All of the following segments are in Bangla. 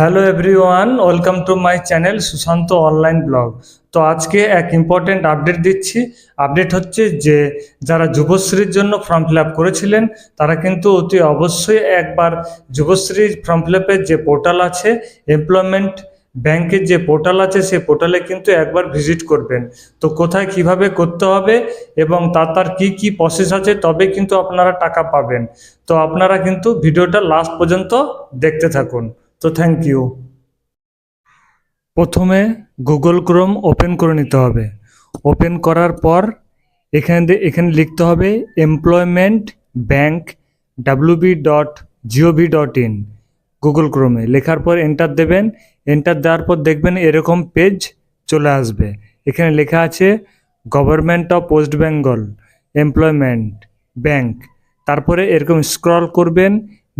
Hello everyone, welcome to my channel Sushant online blog. তো আজকে এক ইম্পর্টেন্ট আপডেট দিচ্ছি। আপডেট হচ্ছে যে যারা যুবশ্রীর জন্য ফর্ম ফিল আপ করেছিলেন তারা কিন্তু অতি অবশ্যই একবার যুবশ্রী ফর্ম ফিল আপের যে পোর্টাল আছে, এমপ্লয়মেন্ট ব্যাংকের যে পোর্টাল আছে, সেই পোর্টালে কিন্তু একবার ভিজিট করবেন। তো কোথায় কিভাবে করতে হবে এবং তার কি কি প্রসেস আছে, তবে কিন্তু আপনারা টাকা পাবেন। তো আপনারা কিন্তু ভিডিওটা লাস্ট পর্যন্ত দেখতে থাকুন। তো থ্যাংক ইউ। প্রথমে গুগল ক্রোম ওপেন করে নিতে হবে। ওপেন করার পর এখানে লিখতে হবে এমপ্লয়মেন্ট ব্যাংক wb.gov.in। গুগল ক্রোমে লেখার পর এন্টার দেবেন। এন্টার দেওয়ার পর দেখবেন এরকম পেজ চলে আসবে। এখানে লেখা আছে government of West Bengal employment bank. তারপরে এরকম স্ক্রল করবেন,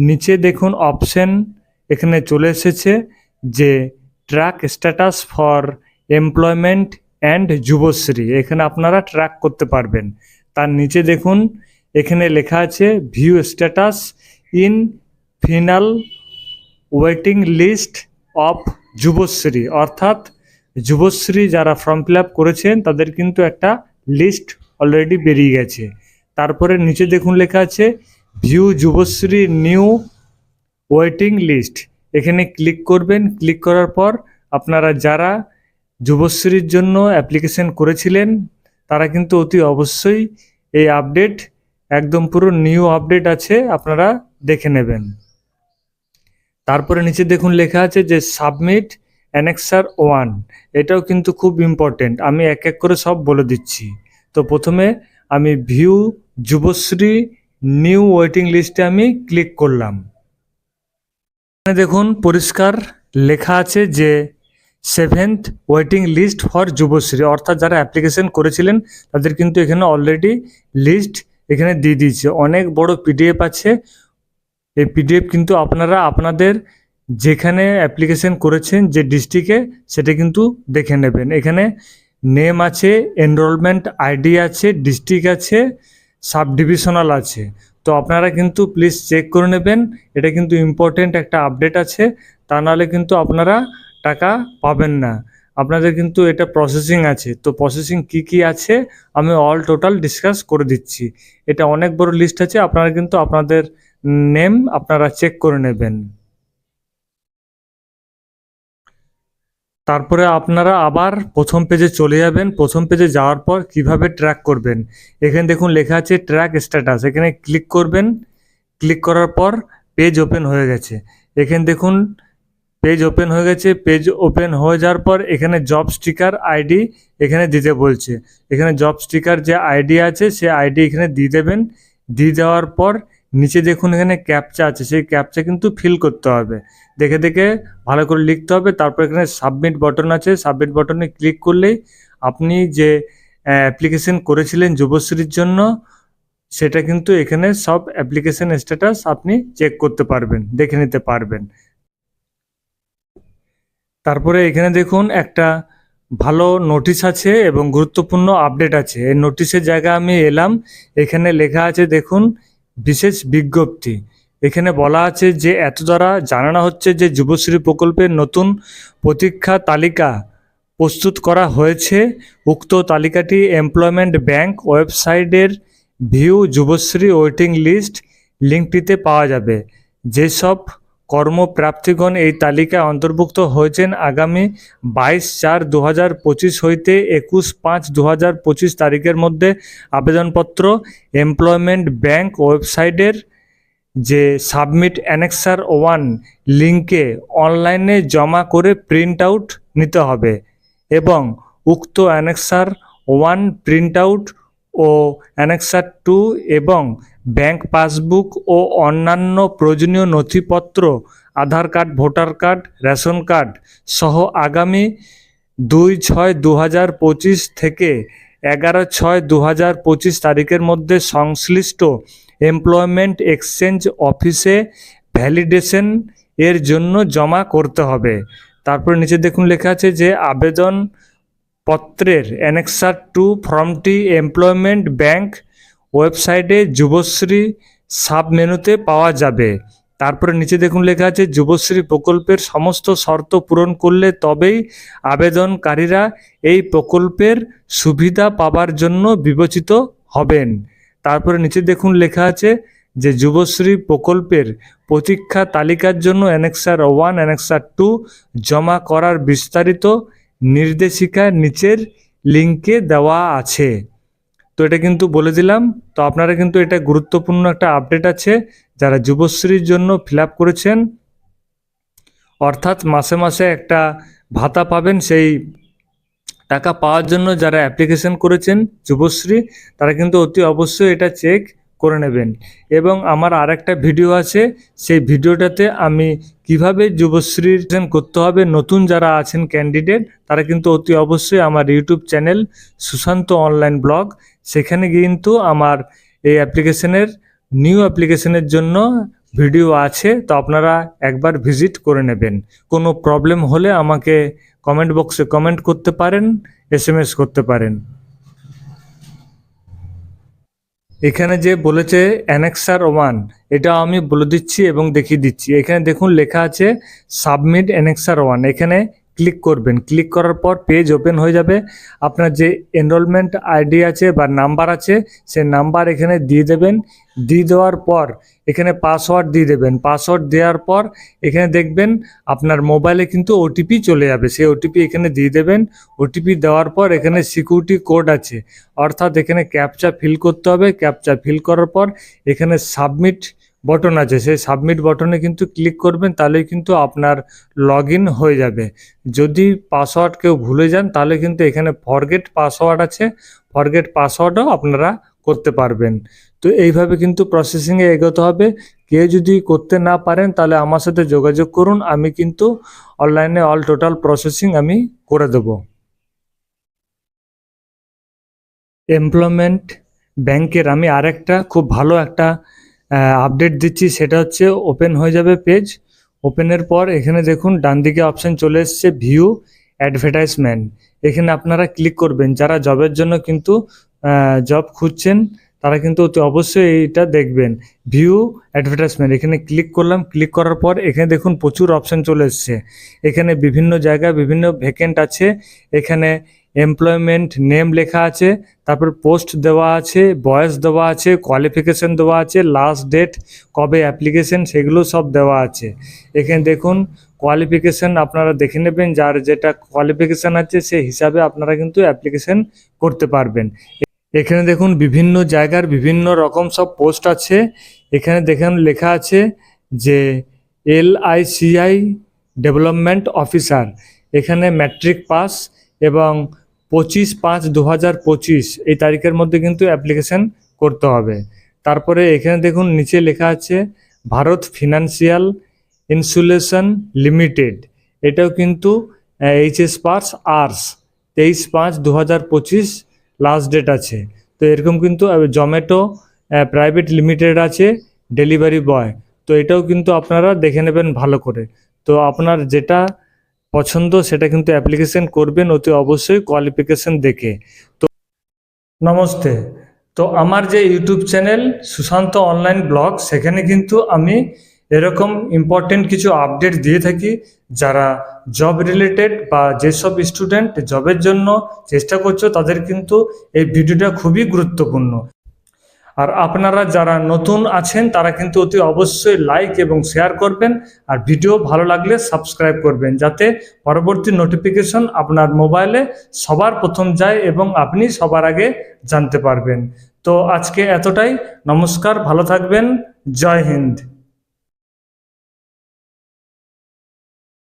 নিচে দেখুন অপশন এখানে চলে এসেছে যে track status for employment and Yuvashree. এখানে আপনারা ট্র্যাক করতে পারবেন। তার নিচে দেখুন এখানে লেখা আছে view status in final waiting list of Yuvashree, অর্থাৎ যুবশ্রী যারা ফর্ম ফিল আপ করেছেন তাদের কিন্তু একটা লিস্ট অলরেডি বেরিয়ে গেছে। তারপরে নিচে দেখুন লেখা আছে view Yuvashree new waiting list. এখানে ক্লিক করবেন। ক্লিক করার পর আপনারা যারা যুবশ্রীর জন্য অ্যাপ্লিকেশন করেছিলেন তারা কিন্তু অতি অবশ্যই এই আপডেট একদম পুরো নিউ আপডেট আছে, আপনারা দেখে নেবেন। তারপরে নিচে দেখুন লেখা আছে যে সাবমিট অ্যানেক্সার 1। এটাও কিন্তু খুব ইম্পর্টেন্ট, আমি এক এক করে সব বলে দিচ্ছি। তো প্রথমে আমি ভিউ যুবশ্রী নিউ ওয়েটিং লিস্টে আমি ক্লিক করলাম। এখানে দেখুন পরিষ্কার লেখা আছে যে 7th waiting list for Yuvashree, অর্থাৎ যারা অ্যাপ্লিকেশন করেছিলেন তাদের কিন্তু এখানে অলরেডি লিস্ট এখানে দিয়ে দিয়েছে। অনেক বড় পিডিএফ আছে। এই পিডিএফ কিন্তু আপনারা আপনাদের যেখানে অ্যাপ্লিকেশন করেছেন যে ডিস্ট্রিক্টে সেটা কিন্তু দেখে নেবেন। এখানে নেম আছে, এনরোলমেন্ট আইডি আছে, ডিস্ট্রিক্ট আছে, সাব ডিভিশনাল আছে। তো আপনারা কিন্তু প্লিজ চেক করে নেবেন। এটা কিন্তু ইম্পর্টেন্ট একটা আপডেট আছে, তা নাহলে কিন্তু আপনারা টাকা পাবেন না। আপনাদের কিন্তু এটা প্রসেসিং আছে। তো প্রসেসিং কি কি আছে আমি অল টোটাল ডিসকাস করে দিচ্ছি। এটা অনেক বড় লিস্ট আছে, আপনারা কিন্তু আপনাদের নেম আপনারা চেক করে নেবেন। তারপরে আপনারা আবার প্রথম পেজে চলে যাবেন। প্রথম পেজে যাওয়ার পর কিভাবে ট্র্যাক করবেন, এখানে দেখুন লেখা আছে ট্র্যাক স্ট্যাটাস। এখানে ক্লিক করবেন। ক্লিক করার পর পেজ ওপেন হয়ে গেছে। এখানে দেখুন পেজ ওপেন হয়ে গেছে। পেজ ওপেন হয়ে যাওয়ার পর এখানে জব স্টিকার আইডি এখানে দিতে বলছে। এখানে জব স্টিকার যে আইডি আছে সে আইডি এখানে দিয়ে দেবেন। দিয়ে দেওয়ার পর নিচে দেখুন এখানে ক্যাপচা আছে, সেই ক্যাপচা কিন্তু ফিল করতে হবে। দেখে দেখে ভালো করে লিখতে হবে। তারপর এখানে সাবমিট বাটন আছে, সাবমিট বাটনে ক্লিক করলেই আপনি যে অ্যাপ্লিকেশন করেছিলেন যুবশ্রীর জন্য সেটা কিন্তু এখানে সব অ্যাপ্লিকেশন স্ট্যাটাস আপনি চেক করতে পারবেন, দেখে নিতে পারবেন। তারপরে এখানে দেখুন একটা ভালো নোটিশ আছে এবং গুরুত্বপূর্ণ আপডেট আছে। এই নোটিশের জায়গায় আমি এলাম। এখানে লেখা আছে দেখুন বিশেষ বিজ্ঞপ্তি। এখানে বলা আছে যে এত দ্বারা জানানো হচ্ছে যে যুবশ্রী প্রকল্পের নতুন প্রতীক্ষা তালিকা প্রস্তুত করা হয়েছে। উক্ত তালিকাটি এমপ্লয়মেন্ট ব্যাংক ওয়েবসাইটের ভিউ যুবশ্রী ওয়েটিং লিস্ট লিঙ্কটিতে পাওয়া যাবে। যেসব কর্মপ্রার্থীগণ এই তালিকায় অন্তর্ভুক্ত হয়েছেন আগামী 22/4/2025 হইতে 21/5/2025 তারিখের মধ্যে আবেদনপত্র এমপ্লয়মেন্ট ব্যাংক ওয়েবসাইটের যে সাবমিট অ্যানেক্সার 1 লিঙ্কে অনলাইনে জমা করে প্রিন্ট আউট নিতে হবে এবং উক্ত অ্যানেক্সার 1 প্রিন্ট আউট ও অ্যানেক্সার 2 এবং ব্যাংক পাসবুক ও অন্যান্য প্রয়োজনীয় নথিপত্র Aadhaar card, voter card, ration card সহ আগামী 2/6/2025 থেকে 11/6/2025 তারিখের মধ্যে সংশ্লিষ্ট এমপ্লয়মেন্ট এক্সচেঞ্জ অফিসে ভ্যালিডেশন এর জন্য জমা করতে হবে। তারপরে নিচে দেখুন লেখা আছে যে আবেদন পত্রের অ্যানেক্সার 2 ফর্মটি এমপ্লয়মেন্ট ব্যাংক ওয়েবসাইটে যুবশ্রী সাব মেনুতে পাওয়া যাবে। তারপরে নিচে দেখুন লেখা আছে যুবশ্রী প্রকল্পের সমস্ত শর্ত পূরণ করলে তবেই আবেদনকারীরা এই প্রকল্পের সুবিধা পাবার জন্য বিবেচিত হবেন। তারপরে নিচে দেখুন লেখা আছে যে যুবশ্রী প্রকল্পের প্রতীক্ষা তালিকার জন্য অ্যানেক্সার 1 অ্যানেক্সার 2 জমা করার বিস্তারিত নির্দেশিকা নিচের লিঙ্কে দেওয়া আছে। তো এটা কিন্তু বলে দিলাম। তো আপনারা কিন্তু এটা গুরুত্বপূর্ণ একটা আপডেট আছে, যারা যুবশ্রীর জন্য ফিল আপ করেছেন, অর্থাৎ মাসে মাসে একটা ভাতা পাবেন, সেই টাকা পাওয়ার জন্য যারা অ্যাপ্লিকেশন করেছেন যুবশ্রী, তারা কিন্তু অতি অবশ্যই এটা চেক করে নেবেন। এবং আমার আরেকটা ভিডিও আছে, সেই ভিডিওটাতে আমি কিভাবে যুবশ্রীর করতে হবে, নতুন যারা আছেন ক্যান্ডিডেট, তারা কিন্তু অতি অবশ্যই আমার YouTube channel Sushant online blog, সেখানে কিন্তু আমার এই অ্যাপ্লিকেশনের নিউ অ্যাপ্লিকেশনের জন্য ভিডিও আছে। তো আপনারা একবার ভিজিট করে নেবেন। কোনো প্রবলেম হলে আমাকে কমেন্ট বক্সে কমেন্ট করতে পারেন, SMS করতে পারেন। এখানে যে বলেছে অ্যানেক্সার 1, এটা আমি বলে দিচ্ছি এবং দেখিয়ে দিচ্ছি। এখানে দেখুন লেখা আছে সাবমিট অ্যানেক্সার 1, এখানে ক্লিক করবেন। ক্লিক করার পর পেজ ওপেন হয়ে যাবে। আপনার যে এনরোলমেন্ট আইডি আছে বা নাম্বার আছে, সেই নাম্বার এখানে দিয়ে দেবেন। দিয়ে দেওয়ার পর এখানে পাসওয়ার্ড দিয়ে দেবেন। পাসওয়ার্ড দেওয়ার পর এখানে দেখবেন আপনার মোবাইলে কিন্তু ওটিপি চলে যাবে, সেই ওটিপি এখানে দিয়ে দেবেন। ওটিপি দেওয়ার পর এখানে সিকিউরিটি কোড আছে, অর্থাৎ এখানে ক্যাপচা ফিল করতে হবে। ক্যাপচা ফিল করার পর এখানে সাবমিট বটন আছে, সেই সাবমিট বটনে কিন্তু ক্লিক করবেন, তাহলেই কিন্তু আপনার লগ ইন হয়ে যাবে। যদি পাসওয়ার্ড কেউ ভুলে যান, তাহলে কিন্তু এখানে ফরগেট পাসওয়ার্ড আছে, ফরগেট পাসওয়ার্ডও আপনারা করতে পারবেন। তো এইভাবে কিন্তু প্রসেসিংয়ে এগোতে হবে। কেউ যদি করতে না পারেন, তাহলে আমার সাথে যোগাযোগ করুন, আমি কিন্তু অনলাইনে অল টোটাল প্রসেসিং আমি করে দেবো। এমপ্লয়মেন্ট ব্যাংকের আমি আরেকটা খুব ভালো একটা আপডেট দিচ্ছি, সেটা হচ্ছে ওপেন হয়ে যাবে পেজ। ওপেনের পর এখানে দেখুন ডান দিকে অপশান চলে এসছে ভিউ অ্যাডভার্টাইজমেন্ট, এখানে আপনারা ক্লিক করবেন। যারা জবের জন্য কিন্তু জব খুঁজছেন, তারা কিন্তু অতি অবশ্যই এইটা দেখবেন, ভিউ অ্যাডভার্টাইজমেন্ট। এখানে ক্লিক করলাম। ক্লিক করার পর এখানে দেখুন প্রচুর অপশান চলে এসছে। এখানে বিভিন্ন জায়গায় বিভিন্ন ভ্যাকেন্ট আছে। এখানে এমপ্লয়মেন্ট নেম লেখা আছে, তারপর পোস্ট দেওয়া আছে, বয়স দেওয়া আছে, কোয়ালিফিকেশন দেওয়া আছে, লাস্ট ডেট কবে অ্যাপ্লিকেশন, সেগুলো সব দেওয়া আছে। এখানে দেখুন কোয়ালিফিকেশন আপনারা দেখে নেবেন, যার যেটা কোয়ালিফিকেশান আছে সেই হিসাবে আপনারা কিন্তু অ্যাপ্লিকেশন করতে পারবেন। এখানে দেখুন বিভিন্ন জায়গার বিভিন্ন রকম সব পোস্ট আছে। এখানে দেখুন লেখা আছে যে LICI ডেভেলপমেন্ট অফিসার, এখানে ম্যাট্রিক পাস এবং 25/5/2025 এই তারিখের মধ্যে কিন্তু অ্যাপ্লিকেশন করতে হবে। তারপরে এখানে দেখুন নিচে লেখা আছে ভারত ফিনান্সিয়াল ইনস্যুলেশন লিমিটেড, এটাও কিন্তু HS pass arts 23/5/2025 last date আছে। তো এরকম কিন্তু জোম্যাটো প্রাইভেট লিমিটেড আছে ডেলিভারি বয়, তো এটাও কিন্তু আপনারা দেখে নেবেন ভালো করে। তো আপনার যেটা পছন্দ সেটা কিন্তু অ্যাপ্লিকেশন করবেন অতি অবশ্যই কোয়ালিফিকেশন দেখে। তো নমস্তে। তো আমার যে YouTube channel Sushant online blog, সেখানে কিন্তু আমি এরকম ইম্পর্টেন্ট কিছু আপডেট দিয়ে থাকি। যারা জব রিলেটেড বা যেসব স্টুডেন্ট জবের জন্য চেষ্টা করছো, তাদের কিন্তু এই ভিডিওটা খুবই গুরুত্বপূর্ণ। আর আপনারা যারা নতুন আছেন, তারা কিন্তু অতি অবশ্যই লাইক এবং শেয়ার করবেন, আর ভিডিও ভালো লাগলে সাবস্ক্রাইব করবেন, যাতে পরবর্তী নোটিফিকেশন আপনার মোবাইলে সবার প্রথম যায় এবং আপনি সবার আগে জানতে পারবেন। তো আজকে এতটাই। নমস্কার, ভালো থাকবেন। জয় হিন্দ।